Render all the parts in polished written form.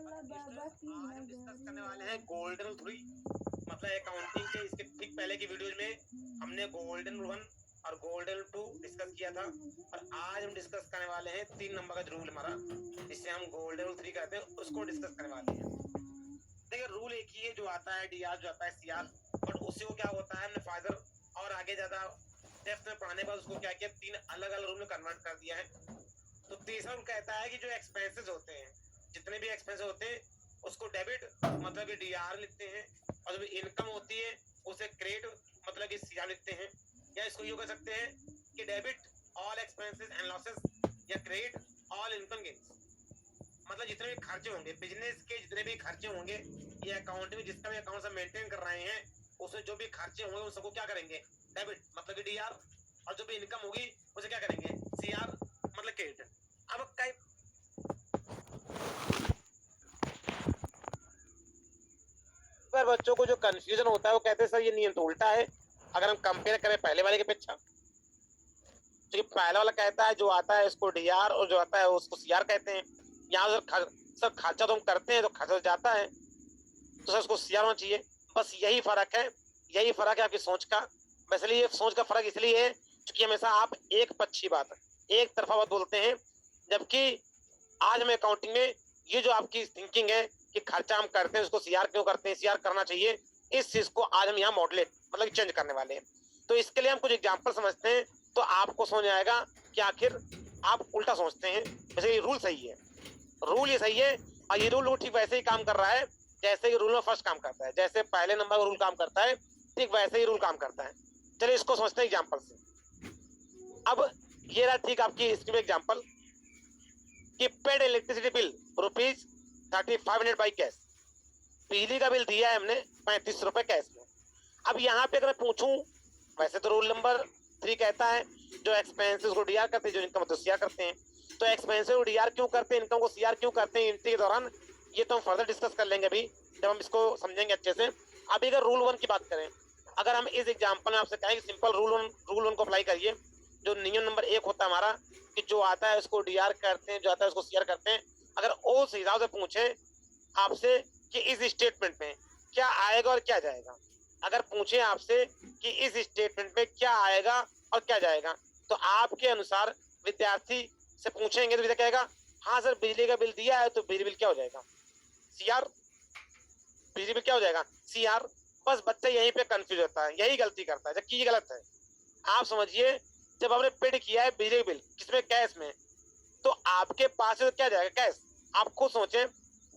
आज हम डिस्कस करने वाले हैं गोल्डन रूल 3 मतलब अकाउंटिंग के। इसके ठीक पहले की वीडियोज में हमने गोल्डन रूल 1 और गोल्डन रूल 2 डिस्कस किया था और आज हम डिस्कस करने वाले हैं 3 नंबर का रूल हमारा जिससे हम गोल्डन रूल 3 कहते हैं उसको डिस्कस करने वाले हैं। देखिए रूल एक ही है जो आता है डीआर जो आता है सीआर, बट उससे वो क्या होता है हमने फादर और आगे ज्यादा डेप्थ में पढ़ाने पर उसको क्या किया 3 अलग अलग रूल में कन्वर्ट कर दिया है। तो तीसरा रूल कहता है कि जो एक्सपेंसेस होते हैं जितने भी एक्सपेंसेस होते हैं उसको डेबिट मतलब कि डीआर लिखते हैं और जो इनकम होती है उसे क्रेडिट मतलब कि सीआर लिखते हैं। या इसको यूं कह सकते हैं कि debit all expenses and losses या क्रेडिट ऑल इनकम गेन्स। मतलब जितने भी खर्चे होंगे बिजनेस के जितने भी खर्चे होंगे ये अकाउंट में जिसका भी अकाउंट से मेंटेन कर रहे हैं उसमें जो भी खर्चे होंगे उन सबको क्या करेंगे डेबिट मतलब कि डीआर और जो भी इनकम होगी उसे क्या करेंगे सीआर मतलब क्रेडिट। अब कई पर बच्चों को जो कंफ्यूजन होता है वो कहते हैं सर ये नियम तो उल्टा है अगर हम कंपेयर करें पहले वाले के अपेक्षा। तो पहला वाला कहता है जो आता है उसको डीआर और जो आता है उसको सीआर कहते हैं। यहाँ सर खर्चा तो हम करते हैं तो खर्चा जाता है तो सर उसको सीआर होना चाहिए। बस यही फर्क है, यही फर्क है आपकी सोच का। वैसे ये सोच का फर्क इसलिए है क्योंकि हमेशा आप एक पक्षी बात एक तरफा बात बोलते हैं, जबकि आज हम अकाउंटिंग में ये जो आपकी थिंकिंग है कि खर्चा हम करते हैं उसको सीआर क्यों करते हैं, सीआर करना चाहिए, इस चीज को आज हम यहाँ मॉडलेट मतलब चेंज करने वाले हैं। तो इसके लिए हम कुछ एग्जाम्पल समझते हैं तो आपको समझ आएगा कि आखिर आप उल्टा सोचते हैं। वैसे ये रूल सही है, रूल ये सही है और ये रूल ठीक वैसे ही काम कर रहा है जैसे कि रूल में फर्स्ट काम करता है। जैसे पहले नंबर का रूल काम करता है ठीक वैसे ही रूल काम करता है। चलिए इसको समझते हैं एग्जाम्पल से। अब ये रहा ठीक आपकी स्क्रीन में एग्जाम्पल कि paid electricity bill rupees 3500 by cash. बिजली का बिल दिया है हमने 35 रुपए कैश में। अब यहाँ पे अगर मैं पूछूं वैसे तो रूल नंबर 3 कहता है जो एक्सपेंसेस को डीआर करते हैं जो इनकम तो सीआर करते हैं। तो एक्सपेंसेस को डीआर क्यों करते हैं इनकम को सीआर क्यों करते हैं एंट्री के दौरान ये तो हम फर्दर डिस्कस कर लेंगे अभी जब हम इसको समझेंगे अच्छे से। अभी अगर रूल 1 की बात करें, अगर हम इस एग्जाम्पल में आपसे कहें कि सिंपल रूल 1 को अप्लाई करिए। जो नियम नंबर 1 होता है हमारा कि जो आता है उसको डीआर करते हैं जो आता है उसको सीआर करते हैं। अगर उस हिसाब से पूछे आपसे कि इस स्टेटमेंट में क्या आएगा और क्या जाएगा, अगर पूछे आपसे कि इस स्टेटमेंट में क्या आएगा और क्या जाएगा, तो आपके अनुसार विद्यार्थी से पूछेंगे तो विद्यार्थी कहेगा हाँ सर बिजली का बिल दिया है तो बिजली बिल क्या हो जाएगा सीआर, बिजली बिल क्या हो जाएगा सीआर। बस बच्चा यहीं पे कंफ्यूज होता है, यही गलती करता है जबकि ये गलत है। आप समझिए जब आपने पेड किया है बिजली बिल किसमें कैश में तो आपके पास तो क्या जाएगा कैश। आप खुद सोचें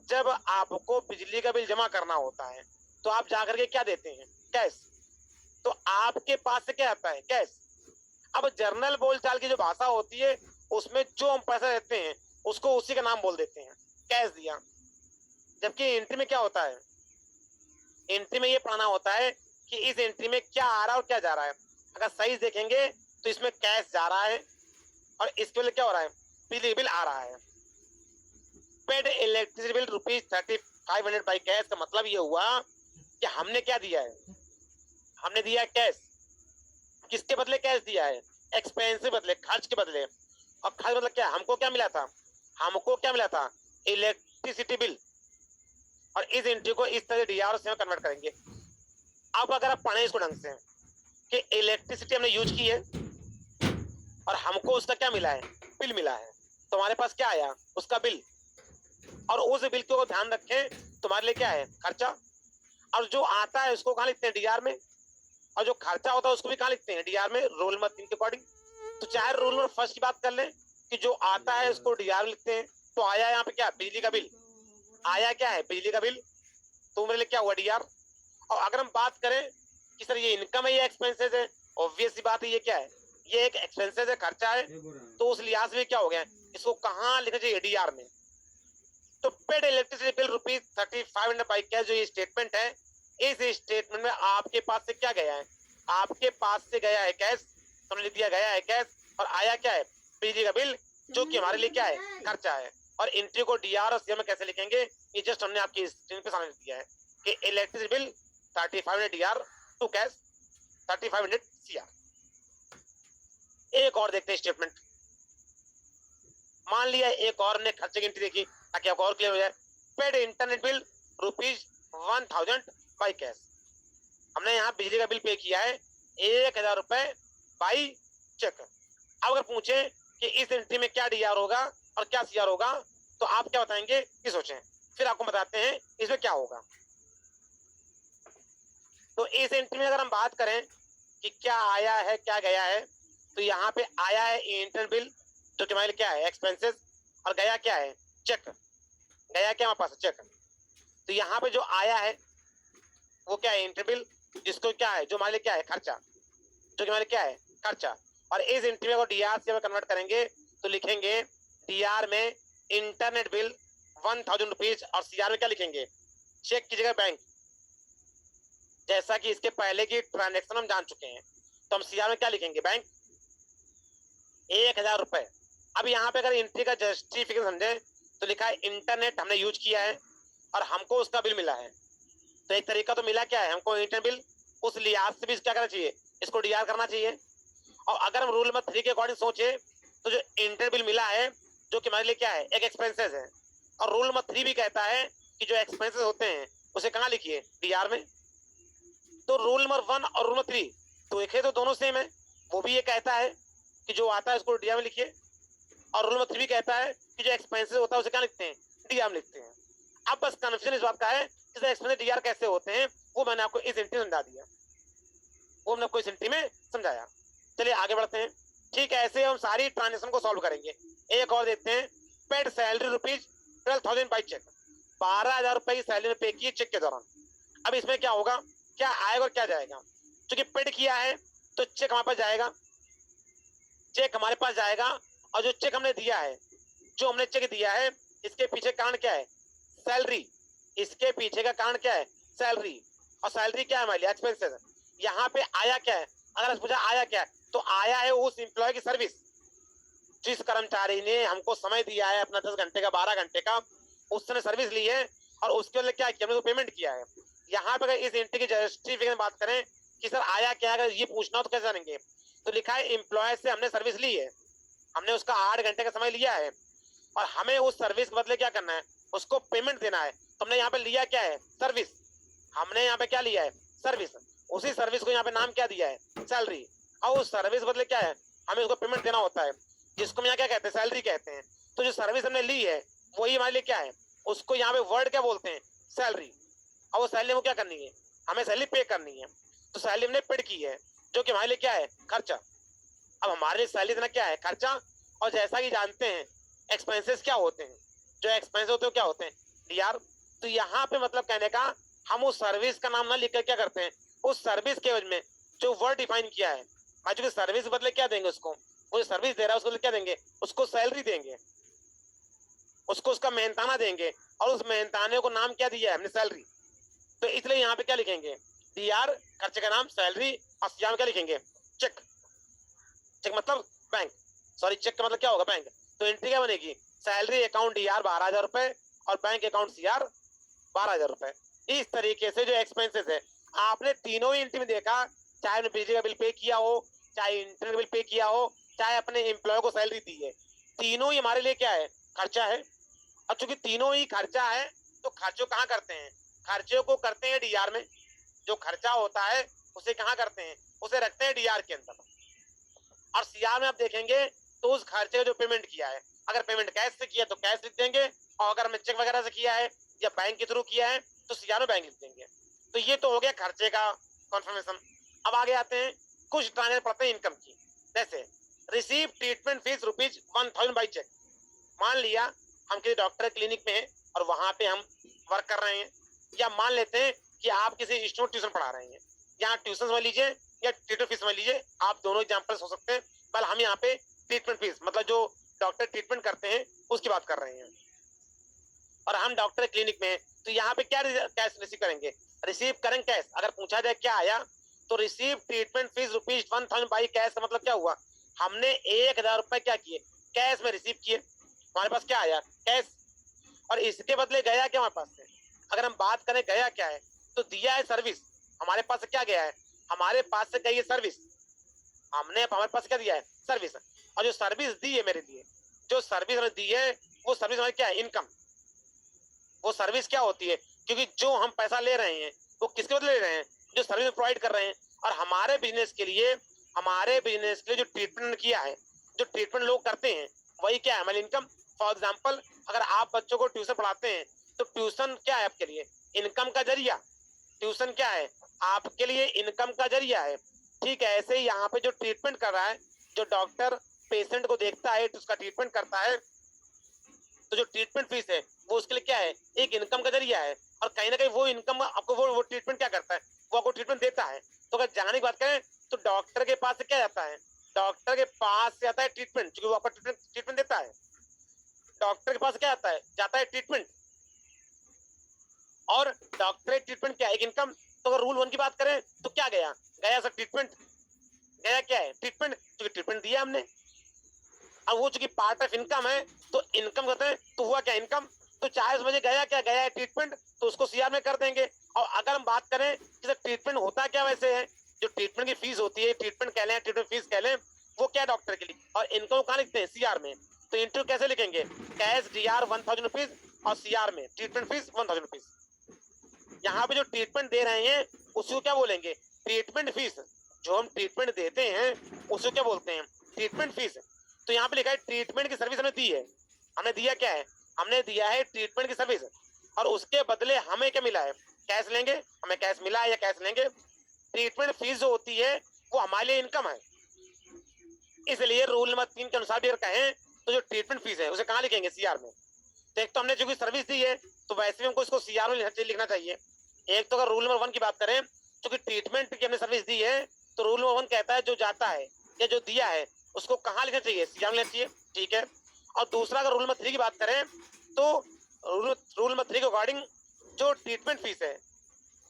जब आपको बिजली का बिल जमा करना होता है तो आप जाकर के क्या देते हैं कैश, तो आपके पास से क्या आता है कैश। अब जर्नल बोलचाल की जो भाषा होती है उसमें जो हम पैसा देते हैं उसको उसी का नाम बोल देते हैं कैश दिया। जबकि एंट्री में क्या होता है, एंट्री में ये पढ़ना होता है कि इस एंट्री में क्या आ रहा है और क्या जा रहा है। अगर सही देखेंगे तो इसमें कैश जा रहा है और इसके लिए क्या हो रहा है बिजली बिल आ रहा है। Paid electricity bill rupees 3500 by cash का मतलब ये हुआ कि हमने क्या दिया है, हमने दिया है कैश। किसके बदले कैश दिया है एक्सपेंस के बदले, खर्च के बदले। और खर्च मतलब क्या, हमको क्या मिला था, हमको क्या मिला था इलेक्ट्रिसिटी बिल। और इस एंट्री को इस तरह डीआर से कन्वर्ट करेंगे। अब अगर आप पढ़ें इसको ढंग से कि इलेक्ट्रिसिटी हमने यूज की है और हमको उसका क्या मिला है बिल मिला है, तो हमारे पास क्या आया उसका बिल। और उस बिल को ध्यान रखें तुम्हारे लिए क्या है खर्चा। और जो आता है उसको कहाँ लिखते हैं डीआर में, और जो खर्चा होता है उसको भी कहाँ लिखते हैं डीआर में रोल नंबर 3 के अकॉर्डिंग। तो चाहे रोल नंबर फर्स्ट की बात कर लें कि जो आता है उसको डीआर लिखते हैं तो आया यहाँ पे क्या बिजली का बिल, आया क्या है बिजली का बिल, तो मेरे लिए क्या हुआ डीआर। और अगर हम बात करें कि सर ये इनकम है ये एक्सपेंसेस है, ऑब्वियस सी बात है ये क्या है ये एक एक्सपेंसेस है खर्चा है, तो उस लिहाज में क्या हो गया इसको कहाँ लिखना चाहिए डीआर में। तो paid electricity bill rupees 3500 by cash जो ये स्टेटमेंट है इस स्टेटमेंट में आपके पास से क्या गया है, आपके पास से गया है कैश, समझ लिया गया है कैश और आया क्या है बिजली का बिल जो कि हमारे लिए क्या है खर्चा है। और एंट्री को डीआर और सीआर में कैसे लिखेंगे ये जस्ट हमने आपकी स्क्रीन पे सामने दिया है कि electricity bill 3500 DR to cash 3500 CR. एक और देखते हैं स्टेटमेंट। मान लिया एक और ने खर्चे की एंट्री देखी ताकि आपको और क्लियर हो जाए। Paid internet bill ₹1000 by cash. हमने यहाँ बिजली का बिल पे किया है 1000 रुपए बाई चेक। अब अगर पूछे कि इस एंट्री में क्या डीआर होगा और क्या सीआर होगा, तो आप क्या बताएंगे ये सोचें, फिर आपको बताते हैं इसमें क्या होगा। तो इस एंट्री में अगर हम बात करें कि क्या आया है क्या गया है, तो यहाँ पे आया है इंटरनेट बिल जो कि हमारे क्या है एक्सपेंसेस, और गया क्या है चेक। गया क्या हमारे पास चेक। तो यहाँ पे जो आया है वो क्या है इंटरनेट बिल, जिसको क्या है जो हमारे लिए क्या है खर्चा, जो कि हमारे क्या है खर्चा। और इस एंट्री में अगर डीआर से कन्वर्ट करेंगे तो लिखेंगे डीआर में इंटरनेट बिल 1000 रुपीज, और सीआर में क्या लिखेंगे चेक की जगह बैंक। जैसा कि इसके पहले की ट्रांजेक्शन हम जान चुके हैं, तो हम सीआर में क्या लिखेंगे बैंक 1000 रुपए। अब यहाँ पे अगर एंट्री का जस्टिफिकेशन समझे तो लिखा है इंटरनेट हमने यूज किया है और हमको उसका बिल मिला है। तो एक तरीका तो मिला क्या है हमको इंटरनेट बिल, उस लिहाज से भी क्या करना चाहिए इसको डीआर करना चाहिए। और अगर हम रूल नंबर 3 के अकॉर्डिंग सोचे तो जो इंटरनेट बिल मिला है जो कि हमारे लिए क्या है एक एक्सपेंसेस है, और रूल नंबर 3 भी कहता है कि जो एक्सपेंसेस होते हैं उसे कहाँ लिखिए डीआर में। तो रूल नंबर 1 और रूल नंबर 3 तो एक है, तो दोनों सेम है। वो भी ये कहता है कि जो आता है उसको डीआर में लिखिए, और रूल नंबर 3 भी कहता है कि जो एक्सपेंसेस होता है उसे क्या लिखते हैं डीआर में लिखते हैं। अब बस कन्फ्यूजन इस बात का है कि एक्सपेंसेस डीआर कैसे होते हैं, वो मैंने आपको इस एंट्री में समझा दिया, वो हमने आपको इस एंट्री में समझाया। चलिए आगे बढ़ते हैं। ठीक है, ऐसे हम सारी ट्रांजेक्शन को सॉल्व करेंगे। एक और देखते हैं, पेड सैलरी ₹12,000 बाई चेक। 12,000 रुपए की सैलरी पे की चेक के दौरान। अब इसमें क्या होगा, क्या आएगा और क्या जाएगा। क्योंकि पेड किया है तो चेक हमारे पास जाएगा, चेक हमारे पास जाएगा। और जो चेक हमने दिया है, जो हमने चेक दिया है, इसके पीछे कारण क्या है सैलरी। इसके पीछे का कारण क्या है सैलरी, और सैलरी क्या है हमारे लिए एक्सपेंसेस। यहाँ पे आया क्या है, अगर पूछा आया क्या है तो आया है उस एम्प्लॉय की सर्विस। जिस कर्मचारी ने हमको समय दिया है अपना 10 घंटे का 12 घंटे का, उसने सर्विस ली है और उसके लिए क्या किया हमने तो पेमेंट किया है। यहाँ पे अगर इस एंट्री की जस्टिफिकेशन बात करें कि सर आया क्या है, अगर ये पूछना हो तो कैसे जानेंगे। तो लिखा है एम्प्लॉय से हमने सर्विस ली है, हमने उसका 8 घंटे का समय लिया है और हमें उस सर्विस के बदले क्या करना है उसको पेमेंट देना है। तो हमने यहाँ पे लिया क्या है सर्विस, हमने यहाँ पे क्या लिया है सर्विस। उसी सर्विस को यहाँ पे नाम क्या दिया है सैलरी, और उस सर्विस बदले क्या है हमें उसको पेमेंट देना होता है, जिसको हम यहाँ क्या कहते हैं सैलरी कहते हैं। तो जो सर्विस हमने ली है वही हमारे लिए क्या है, उसको यहाँ पे वर्ड क्या बोलते हैं सैलरी। और वो सैलरी को क्या करनी है हमें सैलरी पे करनी है। तो सैलरी हमने पेड की है जो कि हमारे लिए क्या है खर्चा। अब हमारे लिए सैलरी देना क्या है खर्चा। और जैसा कि जानते हैं एक्सपेंसेस क्या होते हैं, जो एक्सपेंसेस होते हैं क्या होते हैं डीआर। तो यहाँ पे मतलब कहने का हम उस सर्विस का नाम ना लिखकर क्या करते हैं उस सर्विस के वजह में जो वर्ड डिफाइन किया है, जो सर्विस बदले क्या देंगे उसको, वो सर्विस दे रहा है उसको क्या देंगे उसको सैलरी देंगे, उसको उसका मेहनताना देंगे, और उस मेहनताने को नाम क्या दिया है हमने सैलरी। तो इसलिए यहाँ पे क्या लिखेंगे डीआर खर्चे का नाम सैलरी, और यहाँ क्या लिखेंगे चेक। चेक मतलब बैंक, सॉरी चेक का मतलब क्या होगा बैंक। तो एंट्री क्या बनेगी सैलरी अकाउंट डीआर 12,000 रुपए और बैंक अकाउंट सीआर 12,000 रुपए। इस तरीके से जो एक्सपेंसेस है आपने तीनों ही एंट्री में देखा, चाहे आपने बिजली का बिल पे किया हो, चाहे इंटरनेट बिल पे किया हो, चाहे अपने एम्प्लॉय को सैलरी दी है, तीनों ही हमारे लिए क्या है खर्चा है। और चूंकि तीनों ही खर्चा है तो खर्चों कहाँ करते हैं, खर्चों को करते हैं डीआर में। जो खर्चा होता है उसे कहाँ करते हैं उसे रखते हैं डीआर के अंदर। और सीआर में आप देखेंगे तो उस खर्चे जो पेमेंट किया है, अगर पेमेंट कैश से किया तो कैश लिख देंगे, और अगर हमने चेक वगैरह से किया है या बैंक के थ्रू किया है तो सीआर में बैंक लिख देंगे। तो ये तो हो गया खर्चे का कॉन्फर्मेशन। अब आगे आते हैं कुछ ट्रांजेक्शन पड़ते हैं इनकम की, जैसे receive treatment fees ₹1,000 by cheque. मान लिया हम किसी डॉक्टर क्लिनिक में हैं और वहां पे हम वर्क कर रहे हैं, या मान लेते हैं कि आप किसी स्टूडेंट ट्यूशन पढ़ा रहे हैं, यहाँ ट्यूशन समझ लीजिए या ट्यूटर फीस समझ लीजिए, आप दोनों एग्जाम्पल्स हो सकते हैं। पर हम यहाँ पे ट्रीटमेंट फीस मतलब जो डॉक्टर ट्रीटमेंट करते हैं उसकी बात कर रहे हैं, और हम डॉक्टर क्लिनिक में हैं, तो यहाँ पे क्या कैश रिसीव करेंगे, रिसीव करेंगे कैश। अगर पूछा जाए क्या आया तो receive treatment fees ₹1,000 by cash का मतलब क्या हुआ, हमने 1,000 रुपए क्या किए कैश में रिसीव किए, हमारे पास क्या आया कैश। और इसके बदले गया क्या हमारे पास से, अगर हम बात करें गया क्या है तो दिया है सर्विस, हमारे पास से क्या गया है हमारे पास से गई है सर्विस, हमने हमारे पास क्या दिया है सर्विस। और जो सर्विस दी है मेरे लिए, जो सर्विस हमने दी है वो सर्विस हमारी क्या है इनकम, वो सर्विस क्या होती है, क्योंकि जो हम पैसा ले रहे हैं वो किसके बदले ले रहे हैं, जो सर्विस प्रोवाइड कर रहे हैं। और हमारे बिजनेस के लिए जो ट्रीटमेंट किया है, जो ट्रीटमेंट लोग करते हैं, वही क्या है, हमारी इनकम। फॉर एग्जाम्पल, अगर आप बच्चों को ट्यूशन पढ़ाते हैं तो ट्यूशन क्या है आपके लिए, इनकम का जरिया। ट्यूशन क्या है, आपके लिए इनकम का जरिया है। ठीक है, ऐसे ही यहाँ पे जो ट्रीटमेंट कर रहा है, जो डॉक्टर पेशेंट को देखता है तो उसका ट्रीटमेंट करता है, तो जो ट्रीटमेंट फीस है वो उसके लिए क्या है, एक इनकम का जरिया है। और कहीं ना कहीं वो इनकम आपको वो ट्रीटमेंट क्या करता है, वो आपको ट्रीटमेंट देता है। तो अगर जाने की बात करें तो डॉक्टर के पास से क्या जाता है, डॉक्टर के पास से आता है ट्रीटमेंट, क्योंकि वो आपको ट्रीटमेंट देता है। डॉक्टर के पास क्या आता है, जाता है ट्रीटमेंट, और डॉक्टर ट्रीटमेंट क्या है, एक इनकम। तो अगर रूल 1 की बात करें तो क्या गया, गया सर ट्रीटमेंट, गया क्या है, ट्रीटमेंट, क्योंकि ट्रीटमेंट दिया हमने। अब वो चूंकि पार्ट ऑफ इनकम है तो इनकम करते हैं, तो हुआ क्या, इनकम। तो चाहे समझे गया क्या, गया है ट्रीटमेंट, तो उसको सीआर में कर देंगे। और अगर हम बात करें कि ट्रीटमेंट होता क्या वैसे है, जो ट्रीटमेंट की फीस होती है, ट्रीटमेंट कह लें, ट्रीटमेंट फीस कह लें, वो क्या है डॉक्टर के लिए, और इनकम कहाँ लिखते हैं, सीआर में। तो इंटू कैसे लिखेंगे, कैश डीआर 1000 रुपीज और सीआर में ट्रीटमेंट फीस 1000 रुपीज। यहाँ पे जो ट्रीटमेंट दे रहे हैं उसको क्या बोलेंगे, ट्रीटमेंट फीस। जो हम ट्रीटमेंट देते हैं उसको क्या बोलते हैं, ट्रीटमेंट फीस। तो यहाँ पे लिखा है ट्रीटमेंट की सर्विस हमने दी है, हमने दिया क्या है, हमने दिया है ट्रीटमेंट की सर्विस, और उसके बदले हमें क्या मिला है, कैश लेंगे, हमें कैश मिला है या कैश लेंगे। ट्रीटमेंट फीस जो होती है वो हमारे लिए इनकम है। इसलिए रूल नंबर 3 के अनुसार भी अगर कहें तो जो ट्रीटमेंट फीस है उसे कहाँ लिखेंगे, सीआर में। तो एक तो हमने जो कोई सर्विस दी है तो वैसे भी हमको इसको सीआर में लिखना चाहिए। एक तो अगर रूल नंबर 1 की बात करें, क्योंकि ट्रीटमेंट की हमने सर्विस दी है, तो रूल नंबर 1 कहता है जो जाता है या जो दिया है उसको कहाँ लिखना चाहिए, सीआर में लिखना चाहिए। ठीक है, और दूसरा अगर रूल नंबर 3 की बात करें तो रूल नंबर 3 के अकॉर्डिंग जो ट्रीटमेंट फीस है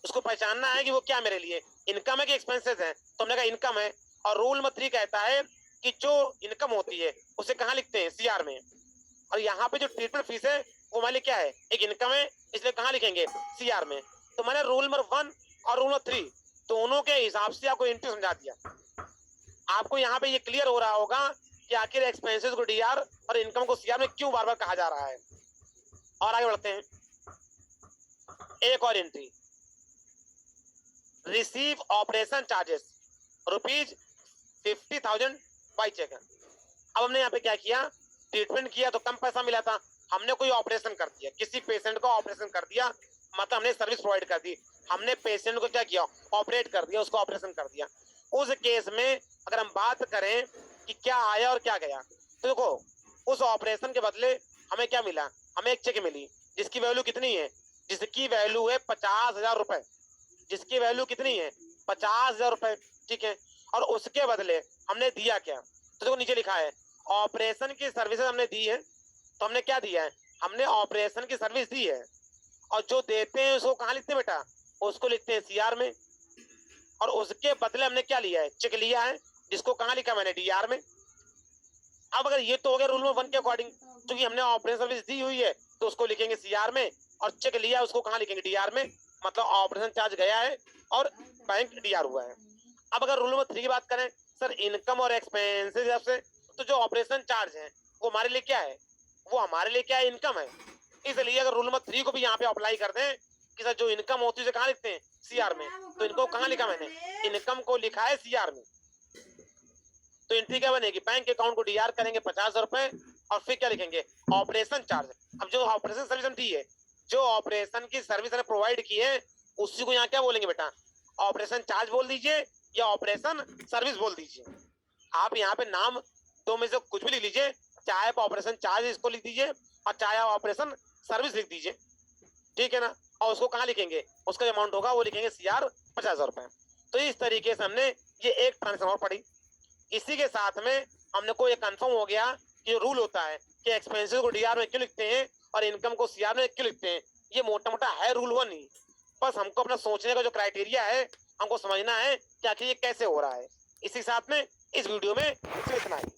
उसको पहचानना है कि वो क्या मेरे लिए इनकम है कि एक्सपेंसेस है। तो हमने कहा इनकम है, और रूल नंबर 3 कहता है कि जो इनकम होती है उसे कहाँ लिखते हैं, सीआर में। और यहाँ पे जो ट्रीटमेंट फीस है वो हमारे लिए क्या है, एक इनकम है, इसलिए कहाँ लिखेंगे, सीआर में। तो मैंने रूल नंबर 1 और रूल नंबर 3 दोनों के हिसाब से आपको इंटू समझा दिया। आपको यहाँ पे ये क्लियर हो रहा होगा कि आखिर एक्सपेंसेस को डीआर और इनकम को सीआर में क्यों बार बार कहा जा रहा है। और आगे बढ़ते हैं, एक और entry, receive operation charges ₹50,000 by cheque. अब हमने यहाँ पे क्या किया, ट्रीटमेंट किया तो कम पैसा मिला था, हमने कोई ऑपरेशन कर दिया, किसी पेशेंट को ऑपरेशन कर दिया, मतलब हमने सर्विस प्रोवाइड कर दी, हमने पेशेंट को क्या किया, ऑपरेट कर दिया, उसको ऑपरेशन कर दिया। उस केस में अगर हम बात करें कि क्या आया और क्या गया, तो देखो उस ऑपरेशन के बदले हमें क्या मिला, हमें एक चेक मिली जिसकी वैल्यू कितनी है, जिसकी वैल्यू है 50,000 रुपए, जिसकी वैल्यू कितनी है, 50,000 रुपए। ठीक है, और उसके बदले हमने दिया क्या, तो देखो नीचे लिखा है ऑपरेशन की सर्विसेज हमने दी है। तो हमने क्या दिया है, हमने ऑपरेशन की सर्विस दी है, और जो देते हैं उसको कहाँ लिखते हैं बेटा, उसको लिखते हैं सीआर में। और उसके बदले हमने क्या लिया है, चेक लिया है, जिसको कहाँ लिखा मैंने, डीआर में। अब अगर ये तो हो गया रूल नंबर 1 के अकॉर्डिंग, क्योंकि हमने ऑपरेशन सर्विस दी हुई है तो उसको लिखेंगे सीआर में, और चेक लिया उसको कहाँ लिखेंगे, डीआर में, मतलब ऑपरेशन चार्ज गया है और बैंक डीआर हुआ है। अब अगर रूल नंबर 3 की बात करें, सर इनकम और एक्सपेंसेस से, तो जो ऑपरेशन चार्ज है वो हमारे लिए क्या है, वो हमारे लिए क्या है, इनकम है। इसलिए अगर रूल नंबर 3 को भी यहाँ पे अप्लाई कर दें कि सर जो इनकम होती है उसे कहाँ लिखते हैं, सीआर में, तो इनको कहाँ लिखा मैंने, इनकम को लिखा है सीआर में। तो एंट्री क्या बनेगी, बैंक अकाउंट को डीआर करेंगे 50,000 रुपए, और फिर क्या लिखेंगे, ऑपरेशन चार्ज। अब जो ऑपरेशन सर्विस हम दी है, जो ऑपरेशन की सर्विस हमने प्रोवाइड की है, उसी को यहाँ क्या बोलेंगे बेटा, ऑपरेशन चार्ज बोल दीजिए या ऑपरेशन सर्विस बोल दीजिए। आप यहाँ पे नाम दो में से कुछ भी लिख लीजिए, चाहे आप ऑपरेशन चार्ज इसको लिख दीजिए और चाहे आप ऑपरेशन सर्विस लिख दीजिए। ठीक है ना, और उसको कहाँ लिखेंगे, उसका जो अमाउंट होगा वो लिखेंगे सीआर 50,000 रुपए। तो इस तरीके से हमने ये एक ट्रांजेक्शन और पढ़ी। इसी के साथ में हमने को ये कंफर्म हो गया कि रूल होता है कि एक्सपेंसेस को डीआर में क्यों लिखते हैं और इनकम को सीआर में क्यों लिखते हैं। ये मोटा मोटा है रूल 1 ही, बस हमको अपना सोचने का जो क्राइटेरिया है हमको समझना है कि आखिर ये कैसे हो रहा है। इसी साथ में इस वीडियो में सिर्फ इतना ही।